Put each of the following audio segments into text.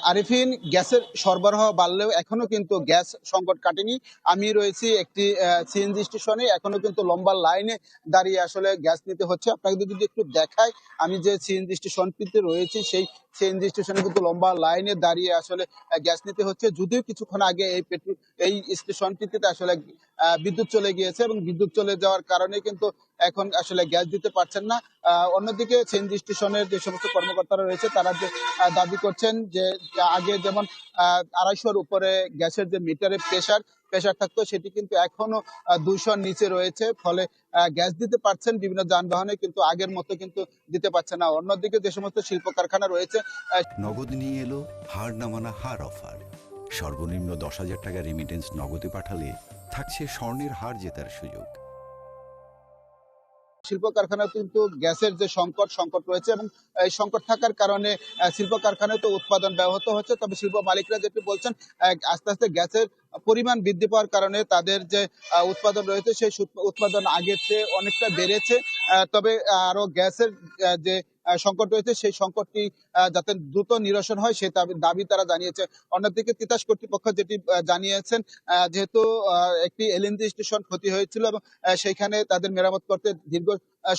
আরিফিন, গ্যাসের সরবরাহ বাড়লেও এখনো কিন্তু গ্যাস সংকট কাটেনি। আমি রয়েছি একটি সিএনজি স্টেশনে, এখনো কিন্তু লম্বা লাইনে দাঁড়িয়ে আসলে গ্যাস নিতে হচ্ছে। আপনাকে যদি একটু দেখাই, আমি যে সিএনজি স্টেশনটিতে রয়েছি সেই সিএনজি স্টেশনে কিন্তু লম্বা লাইনে দাঁড়িয়ে আসলে গ্যাস নিতে হচ্ছে। যদিও কিছুক্ষণ আগে এই স্টেশনটিতে আসলে বিদ্যুৎ চলে গিয়েছে এবং বিদ্যুৎ চলে যাওয়ার কারণে কিন্তু এখন আসলে গ্যাস দিতে পারছেন না। অন্যদিকে সিএনজি স্টেশনের যে সমস্ত কর্মকর্তারা রয়েছে তারা যে দাবি করছেন যে আগে যেমন 250-র উপরে গ্যাসের যে মিটারে প্রেসার থাকতো, সেটি কিন্তু এখনো 200-র নিচে রয়েছে। ফলে গ্যাস দিতে পারছেন বিভিন্ন যানবাহনে, কিন্তু আগের মতো কিন্তু দিতে পারছে না। অন্যদিকে যে সমস্ত শিল্প কারখানা রয়েছে, নগদ নিয়ে এলো হার নামানা হার অফার। সর্বনিম্ন 10,000 টাকা রেমিটেন্স নগদে পাঠালে থাকছে স্বর্ণের হার জেতার সুযোগ। শিল্প কারখানায় কিন্তু গ্যাসের যে সংকট রয়েছে এবং এই সংকট থাকার কারণে শিল্প কারখানায় তো উৎপাদন ব্যাহত হচ্ছে। তবে শিল্প মালিকরা যেটি বলছেন, আস্তে আস্তে গ্যাসের পরিমাণ বৃদ্ধি পাওয়ার কারণে তাদের যে উৎপাদন রয়েছে সেই উৎপাদন আগের চেয়ে অনেকটা বেড়েছে। তবে আরো গ্যাসের যে সংকট রয়েছে সেই সংকটটি যাতে দ্রুত নিরসন হয় সে দাবি তারা জানিয়েছে। অন্যদিকে তিতাস কর্তৃপক্ষ যেটি জানিয়েছেন, যেহেতু একটি এলএনজি স্টেশন ক্ষতি হয়েছিল এবং সেইখানে তাদের মেরামত করতে দীর্ঘ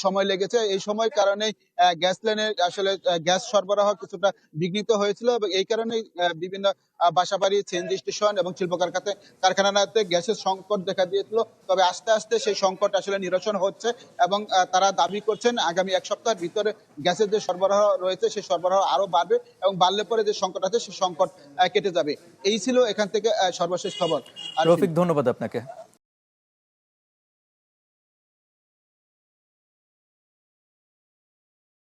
সময় লেগেছে। এই সময়ের কারণেই গ্যাস লাইনে আসলে গ্যাস সরবরাহ কিছুটা বিঘ্নিত হয়েছিল এবং এই কারণেই বিভিন্ন বাসাবাড়ি, সিএনজি স্টেশন এবং শিল্প কারখানাতে গ্যাসের সংকট দেখা দিয়েছিল। তবে আস্তে আস্তে সেই সংকট আসলে নিরসন হচ্ছে এবং তারা দাবি করছেন আগামী 1 সপ্তাহের ভিতরে গ্যাসের যে সরবরাহ রয়েছে সেই সরবরাহ আরো বাড়বে এবং বাড়লে পরে যে সংকট আছে সেই সংকট কেটে যাবে। এই ছিল এখান থেকে সর্বশেষ খবর। আর রফিক, ধন্যবাদ আপনাকে।